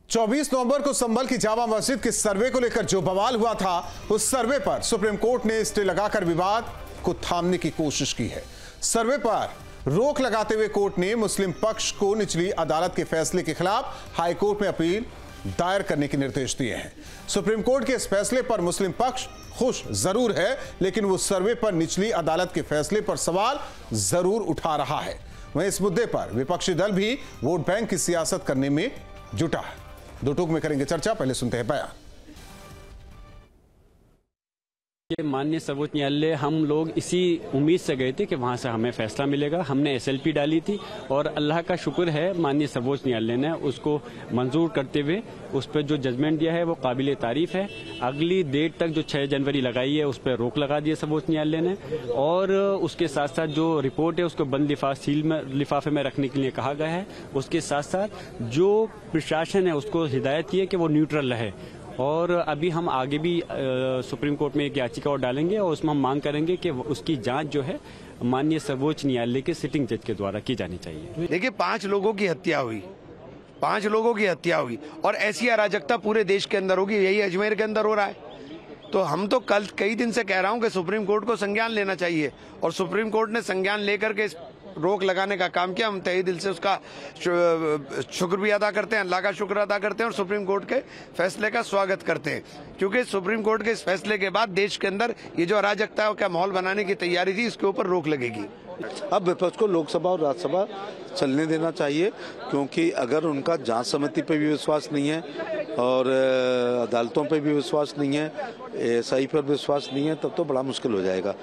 24 नवंबर को संभल की जामा मस्जिद के सर्वे को लेकर जो बवाल हुआ था, उस सर्वे पर सुप्रीम कोर्ट ने स्टे लगाकर विवाद को थामने की कोशिश की है। सर्वे पर रोक लगाते हुए कोर्ट ने मुस्लिम पक्ष को निचली अदालत के फैसले के खिलाफ हाईकोर्ट में अपील दायर करने के निर्देश दिए हैं। सुप्रीम कोर्ट के इस फैसले पर मुस्लिम पक्ष खुश जरूर है, लेकिन वो सर्वे पर निचली अदालत के फैसले पर सवाल जरूर उठा रहा है। वहीं इस मुद्दे पर विपक्षी दल भी वोट बैंक की सियासत करने में जुटा है। दो टूक में करेंगे चर्चा, पहले सुनते हैं बयान। ये माननीय सर्वोच्च न्यायालय, हम लोग इसी उम्मीद से गए थे कि वहां से हमें फैसला मिलेगा। हमने एसएलपी डाली थी और अल्लाह का शुक्र है माननीय सर्वोच्च न्यायालय ने उसको मंजूर करते हुए उस पर जो जजमेंट दिया है वो काबिल तारीफ है। अगली डेट तक जो 6 जनवरी लगाई है उस पर रोक लगा दी है सर्वोच्च न्यायालय ने, और उसके साथ साथ जो रिपोर्ट है उसको बंद लिफाफे में रखने के लिए कहा गया है। उसके साथ साथ जो प्रशासन है उसको हिदायत की है कि वो न्यूट्रल रहे। और अभी हम आगे भी सुप्रीम कोर्ट में एक याचिका और डालेंगे और उसमें हम मांग करेंगे कि उसकी जांच जो है माननीय सर्वोच्च न्यायालय के सिटिंग जज के द्वारा की जानी चाहिए। देखिए, 5 लोगों की हत्या हुई, 5 लोगों की हत्या हुई और ऐसी अराजकता पूरे देश के अंदर होगी। यही अजमेर के अंदर हो रहा है। तो हम तो कल कई दिन से कह रहा हूं कि सुप्रीम कोर्ट को संज्ञान लेना चाहिए, और सुप्रीम कोर्ट ने संज्ञान लेकर के रोक लगाने का काम किया। हम तहे दिल से उसका शुक्र भी अदा करते हैं, अल्लाह का शुक्र अदा करते हैं और सुप्रीम कोर्ट के फैसले का स्वागत करते हैं, क्योंकि सुप्रीम कोर्ट के इस फैसले के बाद देश के अंदर ये जो अराजकता का माहौल बनाने की तैयारी थी, इसके ऊपर रोक लगेगी। अब विपक्ष को लोकसभा और राज्यसभा चलने देना चाहिए, क्योंकि अगर उनका जांच समिति पर भी विश्वास नहीं है और अदालतों पर भी विश्वास नहीं है, एएसआई पर विश्वास नहीं है, तब तो बड़ा मुश्किल हो जाएगा।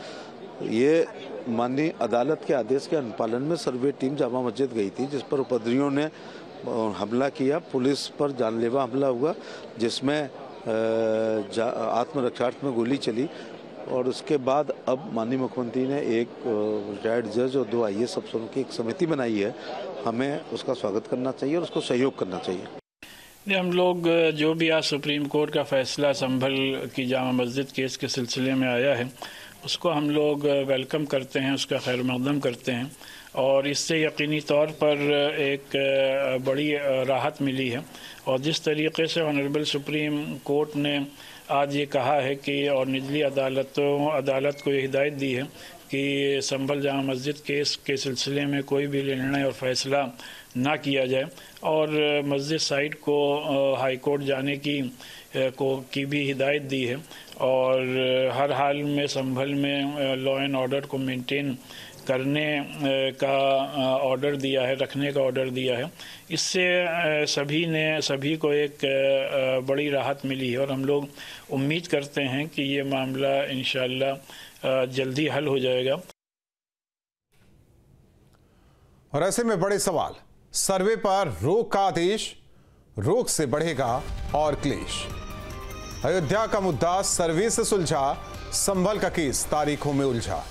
ये माननीय अदालत के आदेश के अनुपालन में सर्वे टीम जामा मस्जिद गई थी, जिस पर उपद्रवियों ने हमला किया। पुलिस पर जानलेवा हमला हुआ, जिसमें आत्मरक्षार्थ में गोली चली, और उसके बाद अब माननीय मुख्यमंत्री ने एक रिटायर्ड जज और 2 IAS अफसरों की एक समिति बनाई है। हमें उसका स्वागत करना चाहिए और उसको सहयोग करना चाहिए। हम लोग जो भी आज सुप्रीम कोर्ट का फैसला संभल की जामा मस्जिद केस के सिलसिले में आया है, उसको हम लोग वेलकम करते हैं, उसका खैर मकदम करते हैं, और इससे यकीनी तौर पर एक बड़ी राहत मिली है। और जिस तरीके से ऑनरेबल सुप्रीम कोर्ट ने आज ये कहा है कि और निचली अदालत को ये हिदायत दी है कि संभल जामा मस्जिद केस के सिलसिले में कोई भी निर्णय और फैसला ना किया जाए, और मस्जिद साइट को हाई कोर्ट जाने की भी हिदायत दी है, और हर हाल में संभल में लॉ एंड ऑर्डर को मेंटेन करने का ऑर्डर दिया है, रखने का ऑर्डर दिया है। इससे सभी को एक बड़ी राहत मिली है, और हम लोग उम्मीद करते हैं कि ये मामला इंशाअल्लाह जल्दी हल हो जाएगा। और ऐसे में बड़े सवाल, सर्वे पर रोक का आदेश, रोक से बढ़ेगा और क्लेश। अयोध्या का मुद्दा सर्वे से सुलझा, संभल का केस तारीखों में उलझा।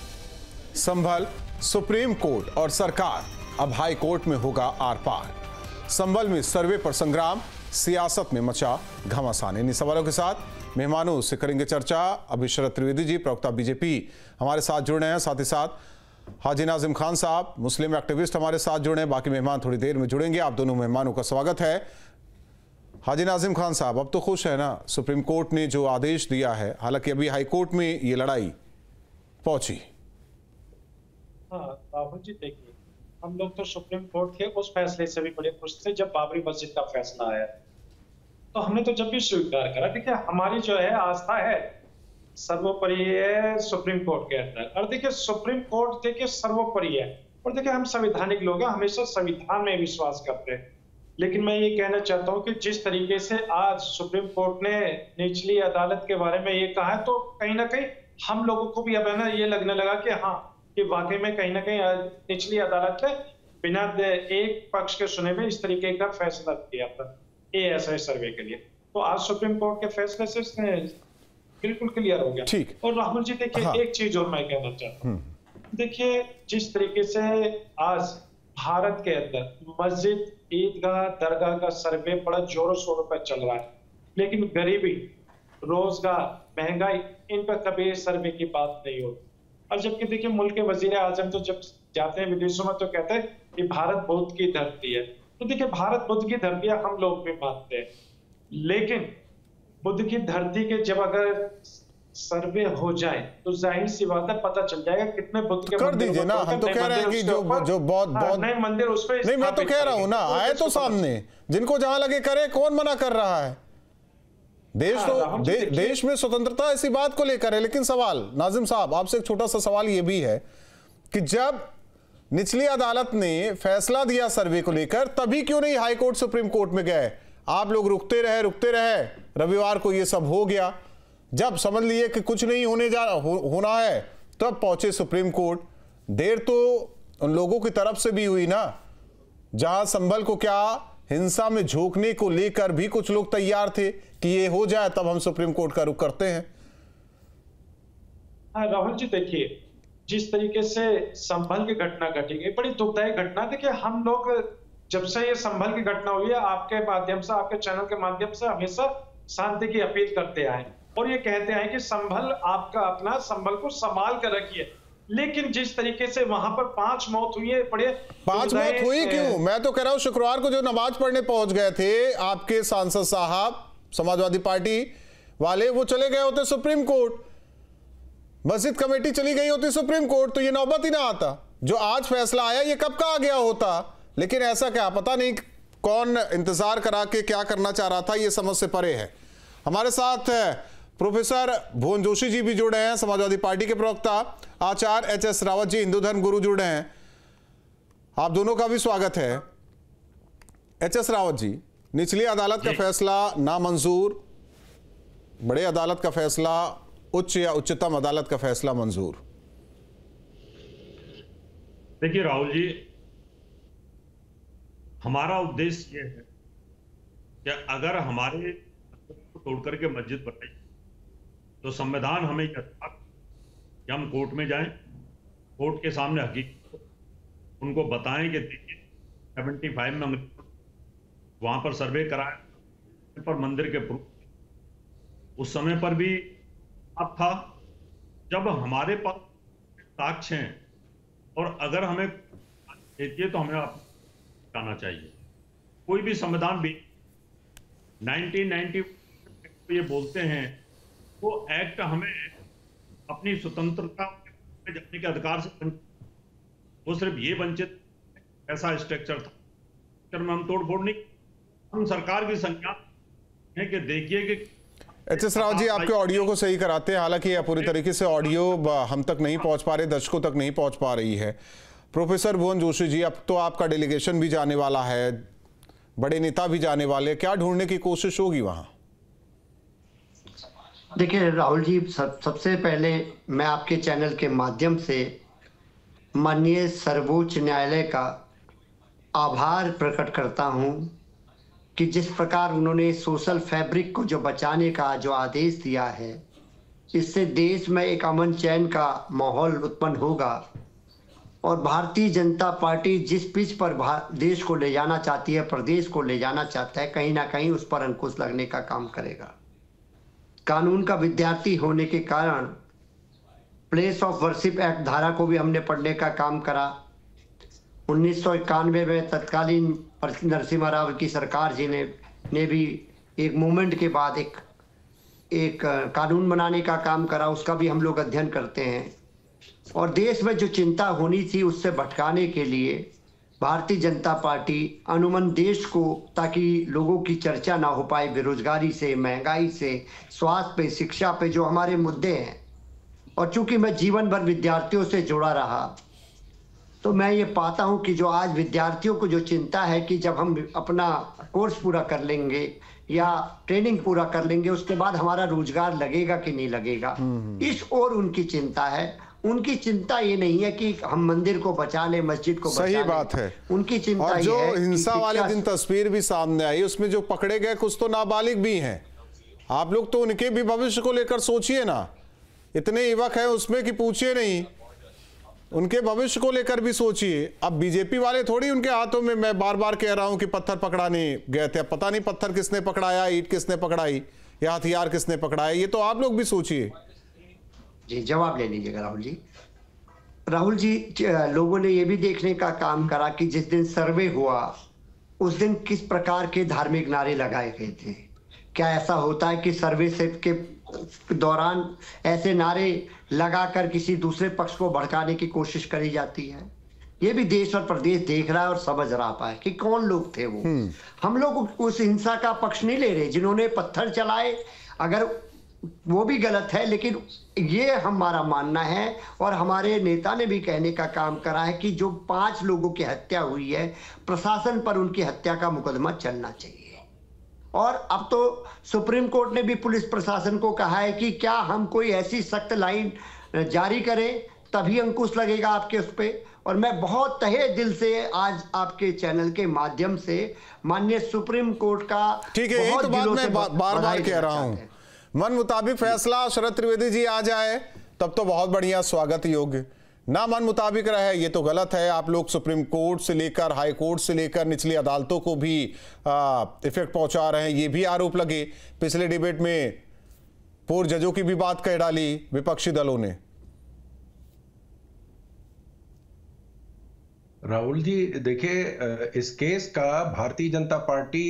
संभल, सुप्रीम कोर्ट और सरकार, अब हाई कोर्ट में होगा आर पार। संभल में सर्वे पर संग्राम, सियासत में मचा घमासान। इन सवालों के साथ मेहमानों से करेंगे चर्चा। अभी शरद त्रिवेदी जी, प्रवक्ता बीजेपी, हमारे साथ जुड़े हैं। साथ ही साथ हाजी नाजिम खान साहब, मुस्लिम एक्टिविस्ट, हमारे साथ जुड़े हैं। बाकी मेहमान थोड़ी देर में जुड़ेंगे। आप दोनों मेहमानों का स्वागत है। हाजी नाजिम खान साहब, अब तो खुश है ना, सुप्रीम कोर्ट ने जो आदेश दिया है, हालांकि अभी हाई कोर्ट में ये लड़ाई पहुंची। हाँ राहुल जी, देखिए, हम लोग तो सुप्रीम कोर्ट के उस फैसले से भी बड़े खुश थे जब बाबरी मस्जिद का फैसला आया, तो हमने तो जब भी स्वीकार करा। देखिए, हमारी जो है आस्था है सर्वोपरि है सुप्रीम कोर्ट के अंदर, और देखिए सुप्रीम कोर्ट देखिए सर्वोपरि है, और देखिए हम संवैधानिक लोग हैं, हमेशा संविधान में विश्वास करते हैं। लेकिन मैं ये कहना चाहता हूं कि जिस तरीके से आज सुप्रीम कोर्ट ने निचली अदालत के बारे में ये कहा है, तो कहीं ना कहीं हम लोगों को भी अब है ना ये लगने लगा कि हाँ, कि वाकई में कहीं ना कहीं निचली अदालत ने बिना एक पक्ष के सुने में इस तरीके का फैसला किया था ASI सर्वे के लिए। तो आज सुप्रीम कोर्ट के फैसले से इसने बिल्कुल क्लियर हो गया। ठीक। और राहुल जी, देखिए, हाँ, एक चीज और मैं कहना चाहता हूँ। देखिए, जिस तरीके से आज भारत के अंदर मस्जिद, ईदगाह, दरगाह का सर्वे बड़ा जोरों शोरों पर चल रहा है, लेकिन गरीबी, रोजगार, महंगाई, इन पर कभी सर्वे की बात नहीं होती। और जबकि देखिए मुल्क के वजीर आजम तो जब जाते हैं विदेशों में तो कहते हैं कि भारत बौद्ध की धरती है, तो देखिए, भारत बुद्ध की धरती है, हम लोग भी मानते हैं, लेकिन बुद्ध की धरती के जब अगर सर्वे हो जाए तो जाहिर सी बात है, पता चल जाएगा कितने बुद्ध के कर दीजिए ना। हम तो कह रहे हैं कि जो बहुत नए मंदिर उस पे नहीं, मैं तो कह रहा हूं ना, आए तो सामने, जिनको जहां लगे करे, कौन मना कर रहा है? देश में स्वतंत्रता ऐसी बात को लेकर है। लेकिन सवाल, नाजिम साहब, आपसे एक छोटा सा सवाल यह भी है कि जब निचली अदालत ने फैसला दिया सर्वे को लेकर, तभी क्यों नहीं हाई कोर्ट सुप्रीम कोर्ट में गए? आप लोग रुकते रहे, रविवार को ये सब हो गया। जब समझ लिए कि कुछ नहीं होना है, तब पहुंचे सुप्रीम कोर्ट। देर तो उन लोगों की तरफ से भी हुई ना, जहां संभल को क्या हिंसा में झोंकने को लेकर भी कुछ लोग तैयार थे कि ये हो जाए, तब हम सुप्रीम कोर्ट का रुख करते हैं। हाँ राहुल जी, देखिए जिस तरीके से संभल की घटना घटी गई, बड़ी दुखदायी घटना। देखिए, हम लोग जब से ये संभल की घटना हुई है, आपके माध्यम से, आपके चैनल के माध्यम से हमेशा शांति की अपील करते आए और ये कहते हैं कि संभल आपका अपना, संभल को संभाल कर रखिए। लेकिन जिस तरीके से वहां पर 5 मौत हुई है, बड़े 5 मौत हुई क्यों? मैं तो कह रहा हूं, शुक्रवार को जो नमाज पढ़ने पहुंच गए थे आपके सांसद साहब, समाजवादी पार्टी वाले, वो चले गए होते सुप्रीम कोर्ट, मस्जिद कमेटी चली गई होती सुप्रीम कोर्ट, तो ये नौबत ही ना आता। जो आज फैसला आया, ये कब का आ गया होता। लेकिन ऐसा क्या, पता नहीं कौन इंतजार करा के क्या करना चाह रहा था, ये समझ से परे है। हमारे साथ प्रोफेसर भुवन जोशी जी भी जुड़े हैं, समाजवादी पार्टी के प्रवक्ता आचार्य एच.एस. रावत जी, हिंदू धर्म गुरु, जुड़े हैं। आप दोनों का भी स्वागत है। एच.एस. रावत जी, निचली अदालत का फैसला नामंजूर, बड़े अदालत का फैसला, उच्च या उच्चतम अदालत का फैसला मंजूर। देखिए राहुल जी, हमारा उद्देश्य यह है कि अगर हमारे तोड़ करके मस्जिद बनाई तो संविधान हमें अधिकार कि हम कोर्ट में जाएं, कोर्ट के सामने हकीकत उनको बताएं कि देखिए 75 में वहां पर सर्वे कराया पर मंदिर के प्रूफ। उस समय पर भी अब था जब हमारे पास साक्ष्य हैं और अगर हमें देती है तो हमें आना चाहिए। कोई भी संविधान भी 1990 ये बोलते हैं वो एक्ट हमें अपनी स्वतंत्रता जाने के अधिकार से, वो सिर्फ ये वंचित, ऐसा स्ट्रक्चर था में हम तोड़फोड़ नहीं। हम सरकार की संज्ञा है कि देखिए कि एच.एस. राव जी, आपके ऑडियो को सही कराते हैं, हालांकि यह पूरी तरीके से ऑडियो हम तक नहीं पहुंच पा रही, दर्शकों तक नहीं पहुंच पा रही है। प्रोफेसर भुवन जोशी जी, अब तो आपका डेलीगेशन भी जाने वाला है, बड़े नेता भी जाने वाले, क्या ढूंढने की कोशिश होगी वहां? देखिए राहुल जी, सबसे पहले मैं आपके चैनल के माध्यम से माननीय सर्वोच्च न्यायालय का आभार प्रकट करता हूं कि जिस प्रकार उन्होंने सोशल फैब्रिक को जो बचाने का जो आदेश दिया है, इससे देश में एक अमन चैन का माहौल उत्पन्न होगा और भारतीय जनता पार्टी जिस पिच पर देश को ले जाना चाहती है, प्रदेश को ले जाना चाहता है, कहीं ना कहीं उस पर अंकुश लगने का काम करेगा। कानून का विद्यार्थी होने के कारण प्लेस ऑफ वर्शिप एक्ट धारा को भी हमने पढ़ने का काम करा। 1991 में तत्कालीन नरसिम्हा राव की सरकार जी ने भी एक मूवमेंट के बाद एक कानून बनाने का काम करा, उसका भी हम लोग अध्ययन करते हैं। और देश में जो चिंता होनी थी उससे भटकाने के लिए भारतीय जनता पार्टी अनुमन देश को, ताकि लोगों की चर्चा ना हो पाए बेरोजगारी से, महंगाई से, स्वास्थ्य पे, शिक्षा पे जो हमारे मुद्दे हैं। और चूंकि मैं जीवन भर विद्यार्थियों से जुड़ा रहा, तो मैं ये पाता हूं कि जो आज विद्यार्थियों को जो चिंता है कि जब हम अपना कोर्स पूरा कर लेंगे या ट्रेनिंग पूरा कर लेंगे, उसके बाद हमारा रोजगार लगेगा कि नहीं लगेगा, इस ओर उनकी चिंता है। उनकी चिंता ये नहीं है कि हम मंदिर को बचा ले, मस्जिद को बचा ले। सही बात है। उनकी चिंता और जो ये है हिंसा वाले दिन तस्वीर भी सामने आई, उसमें जो पकड़े गए कुछ तो नाबालिग भी हैं। आप लोग तो उनके भी भविष्य को लेकर सोचिए ना, इतने युवक हैं उसमें कि पूछिए नहीं, उनके भविष्य को लेकर भी सोचिए। अब बीजेपी वाले थोड़ी उनके हाथों में, मैं बार बार कह रहा हूं कि पत्थर पकड़ाने गए थे, पता नहीं पत्थर किसने पकड़ाया, ईंट किसने पकड़ाई या हथियार किसने पकड़ाया, ये तो आप लोग भी सोचिए। जी जवाब ले लीजिएगा राहुल जी। राहुल जी, लोगों ने ये भी देखने का काम करा कि जिस दिन सर्वे हुआ उस दिन किस प्रकार के धार्मिक नारे लगाए गए थे? क्या ऐसा होता है कि सर्वे से के दौरान ऐसे नारे लगाकर किसी दूसरे पक्ष को भड़काने की कोशिश करी जाती है? ये भी देश और प्रदेश देख रहा है और समझ रहा है कि कौन लोग थे वो। हम लोग उस हिंसा का पक्ष नहीं ले रहे जिन्होंने पत्थर चलाए, अगर वो भी गलत है, लेकिन ये हमारा मानना है और हमारे नेता ने भी कहने का काम करा है कि जो 5 लोगों की हत्या हुई है, प्रशासन पर उनकी हत्या का मुकदमा चलना चाहिए। और अब तो सुप्रीम कोर्ट ने भी पुलिस प्रशासन को कहा है कि क्या हम कोई ऐसी सख्त लाइन जारी करें तभी अंकुश लगेगा आपके उस पे। और मैं बहुत तहे दिल से आज आपके चैनल के माध्यम से माननीय सुप्रीम कोर्ट का ठीक है, यही तो बात मैं बार बार कह रहा हूं, मन मुताबिक फैसला शरद त्रिवेदी जी आ जाए तब तो बहुत बढ़िया, स्वागत योग्य। ना मन मुताबिक रहे ये तो गलत है। आप लोग सुप्रीम कोर्ट से लेकर हाई कोर्ट से लेकर निचली अदालतों को भी इफेक्ट पहुंचा रहे हैं, ये भी आरोप लगे। पिछले डिबेट में पूर्व जजों की भी बात कह डाली विपक्षी दलों ने। राहुल जी देखिए, इस केस का भारतीय जनता पार्टी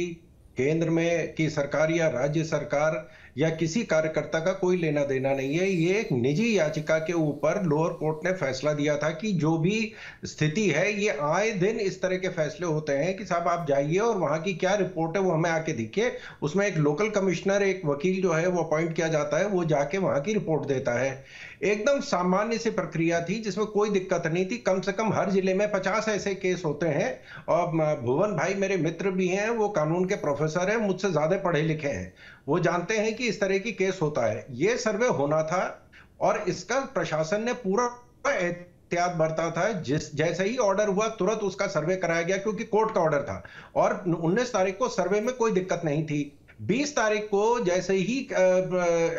केंद्र में की सरकार या राज्य सरकार या किसी कार्यकर्ता का कोई लेना देना नहीं है। ये एक निजी याचिका के ऊपर लोअर कोर्ट ने फैसला दिया था कि जो भी स्थिति है, ये आए दिन इस तरह के फैसले होते हैं कि साहब आप जाइए और वहां की क्या रिपोर्ट है वो हमें आके दिखिए। उसमें एक लोकल कमिश्नर, एक वकील जो है वो अपॉइंट किया जाता है, वो जाके वहां की रिपोर्ट देता है। एकदम सामान्य सी प्रक्रिया थी जिसमें कोई दिक्कत नहीं थी। कम से कम हर जिले में 50 ऐसे केस होते हैं। और भुवन भाई मेरे मित्र भी हैं, वो कानून के प्रोफेसर हैं, मुझसे ज्यादा पढ़े लिखे हैं, वो जानते हैं कि इस तरह की केस होता है। ये सर्वे होना था और इसका प्रशासन ने पूरा एहतियात बरता था। जैसे ही ऑर्डर हुआ तुरंत उसका सर्वे कराया गया क्योंकि कोर्ट का ऑर्डर था। और 19 तारीख को सर्वे में कोई दिक्कत नहीं थी। 20 तारीख को जैसे ही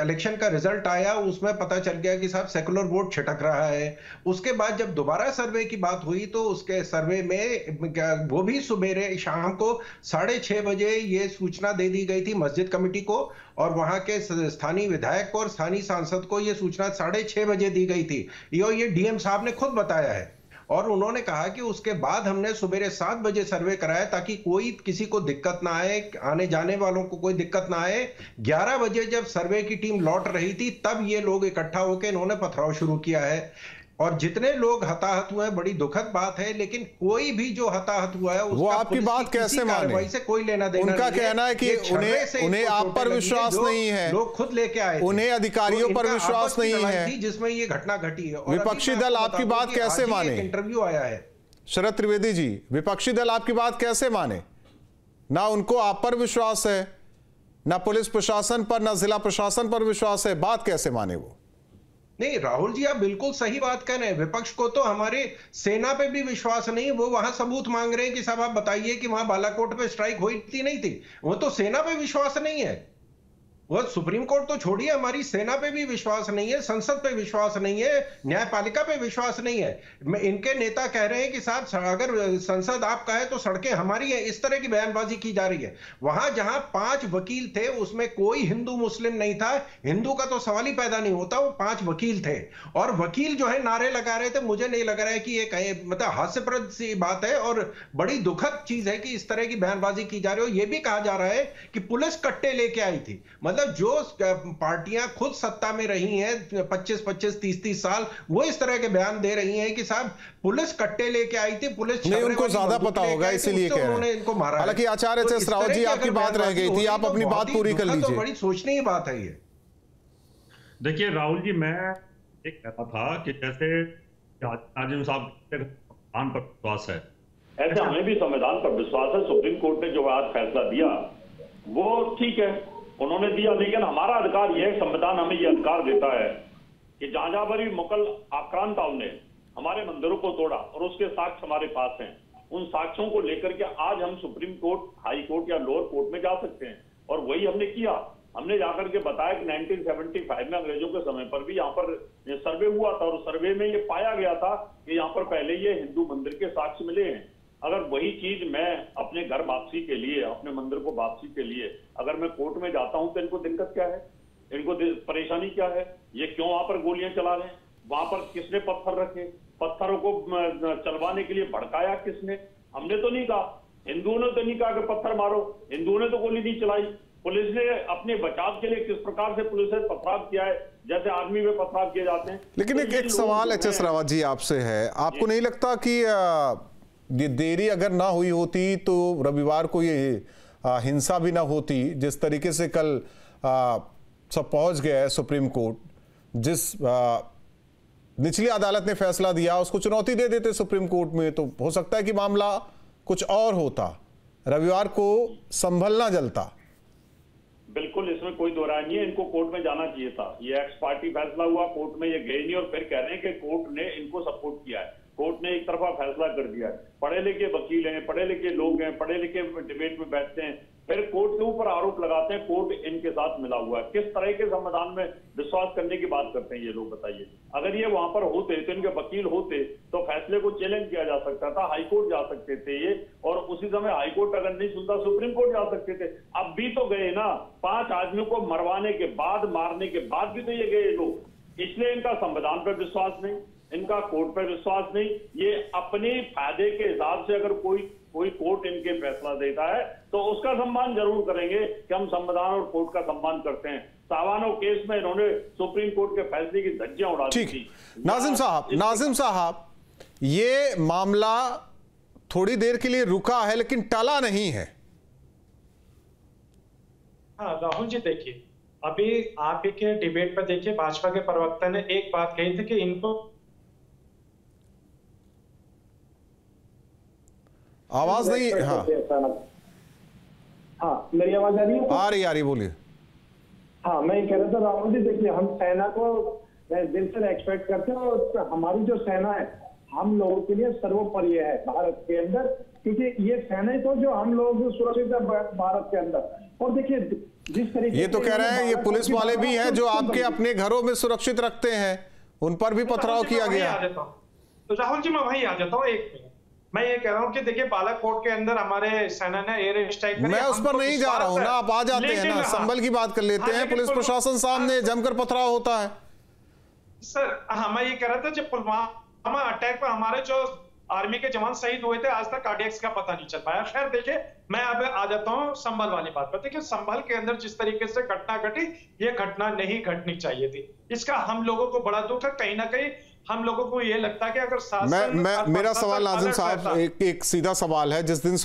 इलेक्शन का रिजल्ट आया उसमें पता चल गया कि साहब सेकुलर वोट छिटक रहा है। उसके बाद जब दोबारा सर्वे की बात हुई तो उसके सर्वे में वो भी सुबेरे शाम को 6:30 बजे ये सूचना दे दी गई थी मस्जिद कमेटी को, और वहां के स्थानीय विधायक को और स्थानीय सांसद को ये सूचना 6:30 बजे दी गई थी। ये डीएम साहब ने खुद बताया है। और उन्होंने कहा कि उसके बाद हमने सुबह 7 बजे सर्वे कराया ताकि कोई किसी को दिक्कत ना आए, आने जाने वालों को कोई दिक्कत ना आए। 11 बजे जब सर्वे की टीम लौट रही थी तब ये लोग इकट्ठा होकर इन्होंने पथराव शुरू किया है। और जितने लोग हताहत हुए, बड़ी दुखद बात है, लेकिन कोई भी जो हताहत हुआ है वो आपकी बात कैसे माने? से कोई लेना देना उनका कहना है कि उन्हें आप पर विश्वास नहीं है, लोग खुद लेके आए, उन्हें अधिकारियों पर विश्वास नहीं है जिसमें ये घटना घटी है। विपक्षी दल आपकी बात कैसे माने? इंटरव्यू आया है शरद त्रिवेदी जी, विपक्षी दल आपकी बात कैसे माने? ना उनको आप पर विश्वास है, ना पुलिस प्रशासन पर, ना जिला प्रशासन पर विश्वास है, बात कैसे माने वो? नहीं राहुल जी, आप बिल्कुल सही बात कह रहे हैं। विपक्ष को तो हमारे सेना पे भी विश्वास नहीं। वो वहां सबूत मांग रहे हैं कि साहब आप बताइए कि वहां बालाकोट पे स्ट्राइक हुई थी नहीं थी। वो तो सेना पे विश्वास नहीं है। वो सुप्रीम कोर्ट तो छोड़िए, हमारी सेना पे भी विश्वास नहीं है, संसद पे विश्वास नहीं है, न्यायपालिका पे विश्वास नहीं है। इनके नेता कह रहे हैं कि साहब अगर संसद आपका है तो सड़कें हमारी है, इस तरह की बयानबाजी की जा रही है। वहां जहां 5 वकील थे उसमें कोई हिंदू मुस्लिम नहीं था। हिंदू का तो सवाल ही पैदा नहीं होता। वो 5 वकील थे और वकील जो है नारे लगा रहे थे। मुझे नहीं लग रहा है कि ये मतलब हास्यप्रद सी बात है और बड़ी दुखद चीज है कि इस तरह की बयानबाजी की जा रही हो। यह भी कहा जा रहा है कि पुलिस कट्टे लेके आई थी। मतलब जो पार्टियां खुद सत्ता में रही हैं 25-25, 30-30 साल, वो इस तरह के बयान दे रही हैं कि साहब पुलिस कट्टे लेके आई थी, पुलिस नहीं, उनको ज्यादा पता होगा इसीलिए कह रहे हैं। इनको मारा। हालांकि आचार्य एस रावत जी आपकी बात रह गई थी, आप अपनी बात पूरी कर लीजिए। बड़ी सोचने की बात है ये। देखिए राहुल जी, मैं एक कहता था कि जैसे आजम साहब संविधान पर विश्वास है, ऐसे हमें भी संविधान पर विश्वास है। सुप्रीम कोर्ट ने जो आज फैसला दिया वो ठीक है, उन्होंने दिया, लेकिन हमारा अधिकार यह है, संविधान हमें यह अधिकार देता है कि जहां जहां पर भी मुगल आक्रांताओं ने हमारे मंदिरों को तोड़ा और उसके साक्ष्य हमारे पास हैं, उन साक्ष्यों को लेकर के आज हम सुप्रीम कोर्ट, हाई कोर्ट या लोअर कोर्ट में जा सकते हैं। और वही हमने किया। हमने जाकर के बताया कि 1975 में अंग्रेजों के समय पर भी यहाँ पर सर्वे हुआ था और सर्वे में ये पाया गया था कि यहाँ पर पहले ये हिंदू मंदिर के साक्ष्य मिले हैं। अगर वही चीज मैं अपने घर वापसी के लिए, अपने मंदिर को वापसी के लिए अगर मैं कोर्ट में जाता हूं तो इनको दिक्कत क्या है, इनको परेशानी क्या है? ये क्यों वहां पर गोलियां चला रहे हैं? वहां पर किसने पत्थर रखे? पत्थरों को चलवाने के लिए भड़काया किसने? हमने तो नहीं कहा। हिंदुओं ने तो नहीं कहा कि पत्थर मारो, हिंदुओं ने तो गोली नहीं चलाई। पुलिस ने अपने बचाव के लिए किस प्रकार से पुलिस ने पथराव किया है, जैसे आर्मी में पथराव किए जाते हैं। लेकिन एक सवाल एचएस रावत जी आपसे है, आपको नहीं लगता कि ये देरी अगर ना हुई होती तो रविवार को ये हिंसा भी ना होती? जिस तरीके से कल सब पहुंच गया है सुप्रीम कोर्ट, जिस निचली अदालत ने फैसला दिया उसको चुनौती दे देते सुप्रीम कोर्ट में, तो हो सकता है कि मामला कुछ और होता, रविवार को संभलना जलता। बिल्कुल, इसमें कोई दो राय नहीं है। इनको कोर्ट में जाना चाहिए था। ये एक्स पार्टी फैसला हुआ, कोर्ट में ये गए नहीं और फिर कह रहे हैं कि कोर्ट ने इनको सपोर्ट किया है। कोर्ट ने एक तरफा फैसला कर दिया है। पढ़े लिखे वकील हैं, पढ़े लिखे लोग हैं, पढ़े लिखे डिबेट में बैठते हैं, फिर कोर्ट के ऊपर आरोप लगाते हैं कोर्ट इनके साथ मिला हुआ है। किस तरह के संविधान में विश्वास करने की बात करते हैं ये लोग, बताइए। अगर ये वहां पर होते तो इनके वकील होते तो फैसले को चैलेंज किया जा सकता था, हाईकोर्ट जा सकते थे ये, और उसी समय हाईकोर्ट अगर नहीं सुनता सुप्रीम कोर्ट जा सकते थे। अब भी तो गए ना, 5 आदमियों को मरवाने के बाद, मारने के बाद भी तो ये गए लोग। इसलिए इनका संविधान पर विश्वास नहीं, इनका कोर्ट पर विश्वास नहीं। ये अपने फायदे के हिसाब से अगर कोई कोर्ट इनके फैसला देता है तो उसका सम्मान जरूर करेंगे कि हम संविधान और कोर्ट का सम्मान करते हैं। सावानो केस में इन्होंने सुप्रीम कोर्ट के फैसले की धज्जियां उड़ा दी थी। नाजिम साहब, ये मामला थोड़ी देर के लिए रुका है लेकिन टला नहीं है। हाँ राहुल जी, देखिए अभी आप के डिबेट पर देखिए, भाजपा के प्रवक्ता ने एक बात कही थी कि इनको आवाज नहीं। हाँ हाँ, मेरी आवाज आ रही है? आ रही, बोलिए। हाँ, मैं ये कह रहा था राहुल जी, देखिए हम सेना को दिल से एक्सपेक्ट करते हैं और हमारी जो सेना है हम लोगों के लिए सर्वोपरि है भारत के अंदर, क्योंकि ये सेना ही तो जो हम लोग सुरक्षित है भारत के अंदर। और देखिए जिस तरीके ये तो कह रहे हैं ये पुलिस वाले भी हैं जो आपके अपने घरों में सुरक्षित रखते हैं, उन पर भी पथराव किया गया। तो राहुल जी मैं वहीं आ जाता हूँ, एक मिनट। मैं ये कह रहा हूँ कि देखिए बालाकोट के अंदर हमारे सेना ने एयर स्ट्राइक, मैं उस पर नहीं जा रहा हूँ ना, आप आ जाते हैं ना, संभल की बात कर लेते हैं। पुलिस प्रशासन सामने जमकर पथराव होता है सर। हाँ, मैं ये कह रहा था जब पुलवामा अटैक पर हमारे जो आर्मी के जवान शहीद हुए थे, आज तक कार्डियक्स का पता नहीं चल पाया। खैर देखिए, मैं अब आ जाता हूँ संभल वाली बात पर। देखिए संभल के अंदर जिस तरीके से घटना घटी, ये घटना नहीं घटनी चाहिए थी। इसका हम लोगों को बड़ा दुख है। कहीं ना कहीं हम लोगों को ये लगता है कि अगर शासन मेरा सवाल नाजिम साहब एक सीधा सवाल है। जिस दिन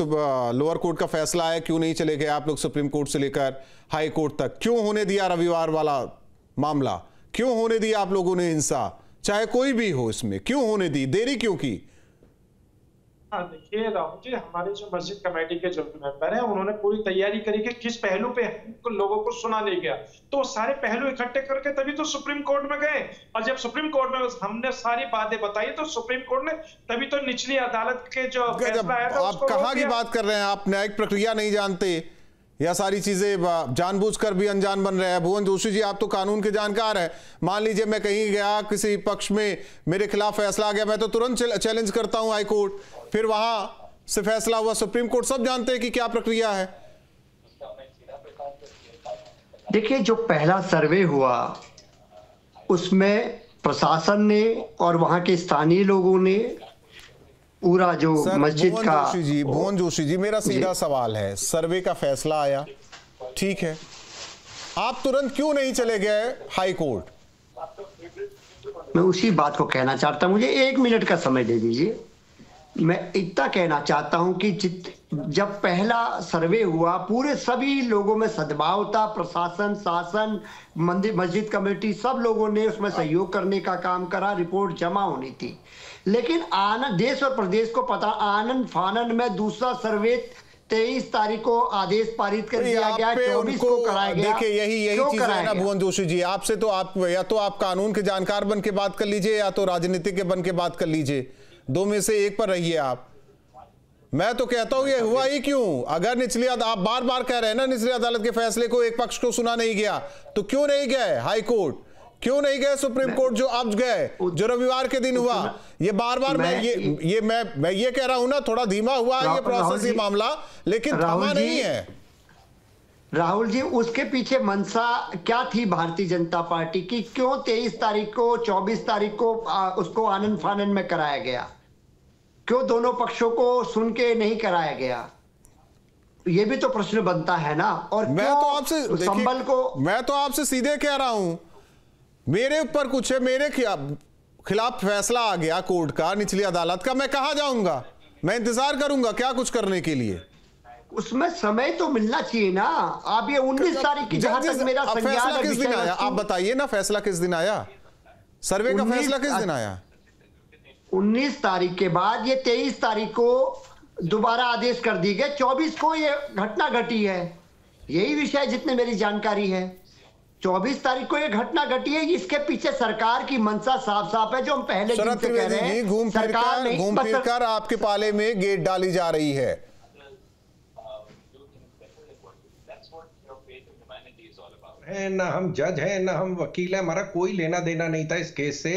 लोअर कोर्ट का फैसला आया, क्यों नहीं चले गए आप लोग सुप्रीम कोर्ट से लेकर हाई कोर्ट तक? क्यों होने दिया रविवार वाला मामला? क्यों होने दिया आप लोगों ने हिंसा, चाहे कोई भी हो, इसमें क्यों होने दी? देरी क्यों की? हाँ देखिए राहुल जी, हमारे जो मस्जिद कमेटी के जो मेंबर हैं उन्होंने पूरी तैयारी करी कि किस पहलू पे लोगों को सुना नहीं गया, तो सारे पहलू इकट्ठे करके तभी तो सुप्रीम कोर्ट में गए। और जब सुप्रीम कोर्ट में हमने सारी बातें बताई तो सुप्रीम कोर्ट ने तभी तो निचली अदालत के जो फैसला आया था आप कहाँ की बात कर रहे हैं? आप न्यायिक प्रक्रिया नहीं जानते या सारी चीजें जानबूझकर भी अनजान बन रहे हैं? भुवन जोशी जी, आप तो कानून के जानकार हैं। मान लीजिए मैं कहीं गया, किसी पक्ष में मेरे खिलाफ फैसला आ गया, मैं तो तुरंत चैलेंज करता हूं हाई कोर्ट, फिर वहां से फैसला हुआ सुप्रीम कोर्ट। सब जानते हैं कि क्या प्रक्रिया है। देखिए जो पहला सर्वे हुआ उसमें प्रशासन ने और वहां के स्थानीय लोगों ने पूरा जो मस्जिद का। भुवन जोशी जी, मेरा सीधा सवाल है, सर्वे का फैसला आया, ठीक है, आप तुरंत क्यों नहीं चले गए हाई कोर्ट? मैं उसी बात को कहना चाहता हूं, मुझे 1 मिनट का समय दे दीजिए। मैं इतना कहना चाहता हूं कि जब पहला सर्वे हुआ पूरे सभी लोगों में सद्भाव था, प्रशासन, शासन, मस्जिद कमेटी, सब लोगों ने उसमें सहयोग करने का काम करा, रिपोर्ट जमा होनी थी। लेकिन देश और प्रदेश को पता, आनंद फानन में दूसरा सर्वे 23 तारीख को आदेश पारित कर दिया गया, 24 को कराया गया। देखिए यही चीज है ना भुवन जोशी जी, आपसे तो आप या तो आप कानून के जानकार बन के बात कर लीजिए या तो राजनीतिक के बन के बात कर लीजिए, दो में से एक पर रहिए आप। मैं तो कहता हूं ये हुआ ही क्यों? अगर निचली आप बार बार कह रहे हैं ना निचली अदालत के फैसले को एक पक्ष को सुना नहीं गया, तो क्यों नहीं गए हाई कोर्ट? क्यों नहीं गए सुप्रीम कोर्ट जो अब गए, जो रविवार के दिन हुआ? ये बार बार मैं ये कह रहा हूं ना, थोड़ा धीमा हुआ है ये प्रोसेस, ये मामला, लेकिन थमा नहीं है। राहुल जी, उसके पीछे मंशा क्या थी भारतीय जनता पार्टी की? क्यों 23 तारीख को 24 तारीख को उसको आनंद फानन में कराया गया? क्यों दोनों पक्षों को सुन के नहीं कराया गया? ये भी तो प्रश्न बनता है ना। और मैं तो आपसे संभल को मैं तो आपसे सीधे कह रहा हूं, मेरे ऊपर कुछ है, मेरे खिलाफ फैसला आ गया कोर्ट का, निचली अदालत का, मैं कहां जाऊंगा? मैं इंतजार करूंगा क्या कुछ करने के लिए? उसमें समय तो मिलना चाहिए ना। आप ये 19 तारीख की, जहां तक मेरा फैसला किस दिन आया आप बताइए ना, फैसला किस दिन आया? सर्वे का फैसला किस दिन आया? 19 तारीख के बाद ये 23 तारीख को दोबारा आदेश कर दी गए, 24 को ये घटना घटी है। यही विषय जितने मेरी जानकारी है, 24 तारीख को ये घटना घटी है। इसके पीछे सरकार की मंशा साफ साफ है, जो हम पहले दिन से कह रहे हैं। घूम फिर कर आपके पाले में गेट डाली जा रही है। है ना हम जज हैं ना हम वकील हैं, हमारा कोई लेना देना नहीं था इस केस से।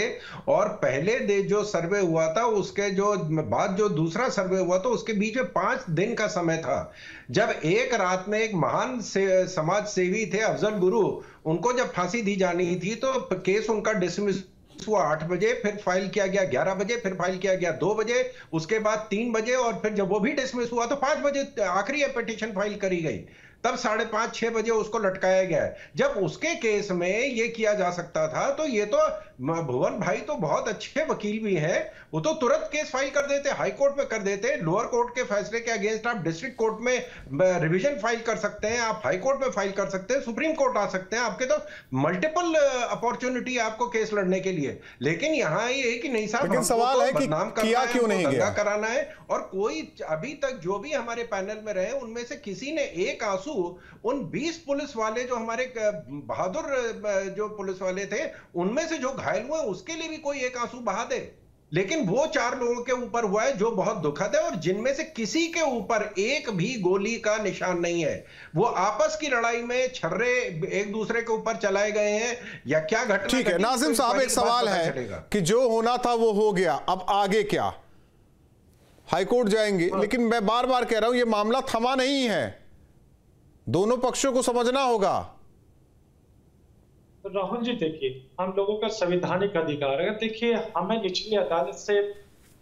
और पहले जो सर्वे हुआ था उसके जो बाद जो दूसरा सर्वे हुआ था उसके बीच में 5 दिन का समय था, जब एक रात में एक महान समाज सेवी थे अफजल गुरु, उनको जब फांसी दी जानी थी तो केस उनका डिसमिस हुआ 8 बजे, फिर फाइल किया गया 11 बजे, फिर फाइल किया गया 2 बजे, उसके बाद 3 बजे, और फिर जब वो भी डिसमिस हुआ तो 5 बजे आखिरी पिटीशन फाइल करी गई, तब 5:30-6 बजे उसको लटकाया गया है। जब उसके केस में ये किया जा सकता था तो ये तो भुवन भाई तो बहुत अच्छे वकील भी हैं, वो तो तुरंत केस फाइल कर देते, हाई कोर्ट में कर देते, लोअर कोर्ट के फैसले के अगेंस्ट आप डिस्ट्रिक्ट कोर्ट में रिवीजन फाइल कर सकते हैं, आप हाई कोर्ट में फाइल कर सकते हैं, सुप्रीम कोर्ट आ सकते हैं, आपके तो मल्टीपल अपॉर्चुनिटी आपको केस लड़ने के लिए। लेकिन यहाँ ये है कि नहीं साहब, लेकिन सवाल है कि किया क्यों नहीं गया, कराना है। और कोई अभी तक जो भी हमारे पैनल में रहे उनमें से किसी ने एक आंसू उन 20 पुलिस वाले जो हमारे बहादुर जो पुलिस वाले थे उनमें से जो घायल हुए उसके लिए भी कोई एक आंसू बहा दे। लेकिन वो 4 लोगों के ऊपर हुआ है जो बहुत दुखद है, और जिनमें से किसी के ऊपर एक भी गोली का निशान नहीं है। वो आपस की लड़ाई में छर्रे एक दूसरे के ऊपर चलाए गए हैं या क्या घटना। ठीक है नाजिम साहब, एक सवाल है कि जो होना था वो हो गया, अब आगे क्या? हाईकोर्ट जाएंगे, लेकिन मैं बार बार कह रहा हूं ये मामला थमा नहीं है, दोनों पक्षों को समझना होगा। राहुल जी देखिए, हम लोगों का संवैधानिक अधिकार है। देखिए हमें निचली अदालत से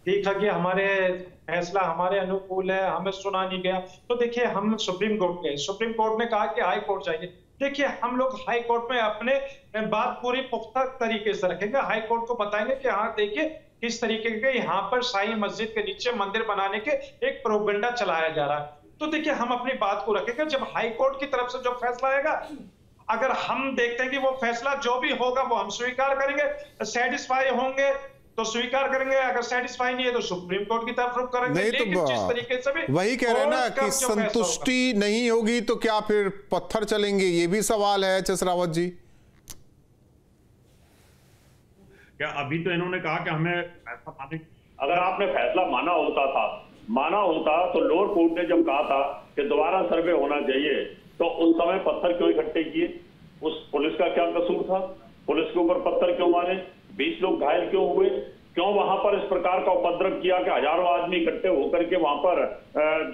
देखा कि हमारे फैसला हमारे अनुकूल है, हमें सुना नहीं गया, तो देखिए हम सुप्रीम कोर्ट गए, सुप्रीम कोर्ट ने कहा कि हाई कोर्ट जाइए। देखिए हम लोग हाई कोर्ट में अपने बात पूरी पुख्ता तरीके से रखेंगे, हाई कोर्ट को बताएंगे कि हाँ देखिए किस तरीके के यहाँ पर शाही मस्जिद के नीचे मंदिर बनाने के एक प्रोपेगेंडा चलाया जा रहा है। तो देखिए हम अपनी बात को रखेंगे, जब हाई कोर्ट की तरफ से जो फैसला आएगा, अगर हम देखते हैं कि वो फैसला जो भी होगा वो हम स्वीकार करेंगे, सेटिस्फाई होंगे तो स्वीकार करेंगे, अगर सेटिस्फाई नहीं है तो सुप्रीम कोर्ट की तरफ रुख करेंगे। नहीं लेकिन तो जिस तरीके से भी वही कह रहे हैं ना कि संतुष्टि नहीं होगी तो क्या फिर पत्थर चलेंगे, ये भी सवाल है एच.एस. रावत जी। क्या अभी तो इन्होंने कहा कि हमें ऐसा माने, अगर आपने फैसला माना होता तो लोअर कोर्ट ने जब कहा था कि दोबारा सर्वे होना चाहिए तो उस समय पत्थर क्यों इकट्ठे किए? उस पुलिस का क्या कसूर था? पुलिस के ऊपर पत्थर क्यों मारे? 20 लोग घायल क्यों हुए? क्यों वहां पर इस प्रकार का उपद्रव किया कि हजारों आदमी इकट्ठे होकर के वहां पर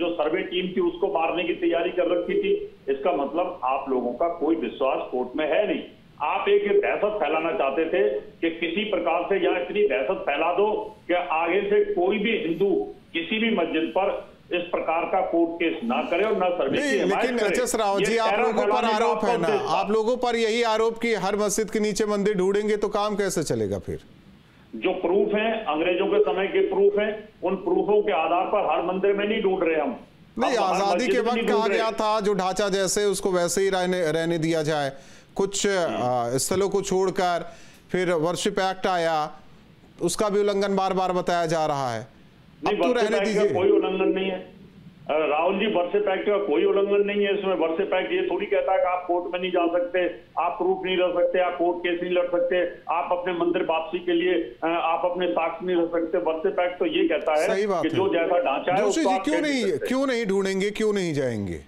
जो सर्वे टीम थी उसको मारने की तैयारी कर रखी थी? इसका मतलब आप लोगों का कोई विश्वास कोर्ट में है नहीं। आप एक दहशत फैलाना चाहते थे कि किसी प्रकार से यहाँ इतनी दहशत फैला दो कि आगे से कोई भी हिंदू किसी भी मस्जिद पर इस प्रकार का कोर्ट केस ना करे और ना सर्वे की हिमायत करे। लेकिन एच.एस. रावत जी, आप लोगों पर आरोप है ना, आप लोगों पर यही आरोप कि हर मस्जिद के नीचे मंदिर ढूंढेंगे तो काम कैसे चलेगा? फिर जो प्रूफ हैं, अंग्रेजों के समय के प्रूफ हैं, उन प्रूफों के आधार पर हर मंदिर में नहीं ढूंढ रहे हम। नहीं, आजादी के वक्त कहा गया था जो ढांचा जैसे उसको वैसे ही रहने दिया जाए, कुछ स्थलों को छोड़कर फिर वर्शिप एक्ट आया, उसका भी उल्लंघन बार बार बताया जा रहा है। नहीं, अब तो रहने दीजिए। कोई उल्लंघन नहीं है राहुल जी, वर्शिप एक्ट का कोई उल्लंघन नहीं है। इसमें वर्शिप एक्ट ये थोड़ी कहता है कि आप कोर्ट में नहीं जा सकते, आप प्रूफ नहीं रख सकते, आप कोर्ट केस नहीं लड़ सकते, आप अपने मंदिर वापसी के लिए आप अपने साक्ष्य नहीं रख सकते। वर्शिप एक्ट तो ये कहता है कि जो जैसा ढांचा है जोशी जी क्यों नहीं ढूंढेंगे, क्यों नहीं जाएंगे?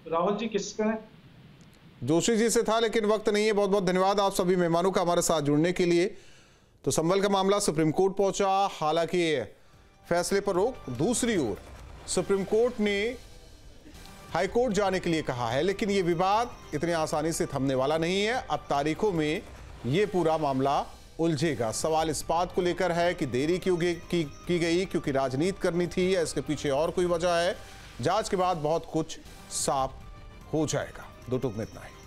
राहुल जी किसका है? जोशी जी से था, लेकिन वक्त नहीं है। बहुत बहुत धन्यवाद आप सभी मेहमानों का हमारे साथ जुड़ने के लिए। तो संभल का मामला सुप्रीम कोर्ट पहुंचा, हालांकि फैसले पर रोक। दूसरी ओर सुप्रीम कोर्ट ने हाई कोर्ट जाने के लिए कहा है, लेकिन यह विवाद इतनी आसानी से थमने वाला नहीं है। अब तारीखों में यह पूरा मामला उलझेगा। सवाल इस बात को लेकर है कि देरी क्यों की गई, क्योंकि राजनीति करनी थी या इसके पीछे और कोई वजह है। जांच के बाद बहुत कुछ साफ हो जाएगा। दो टूक में इतना ही।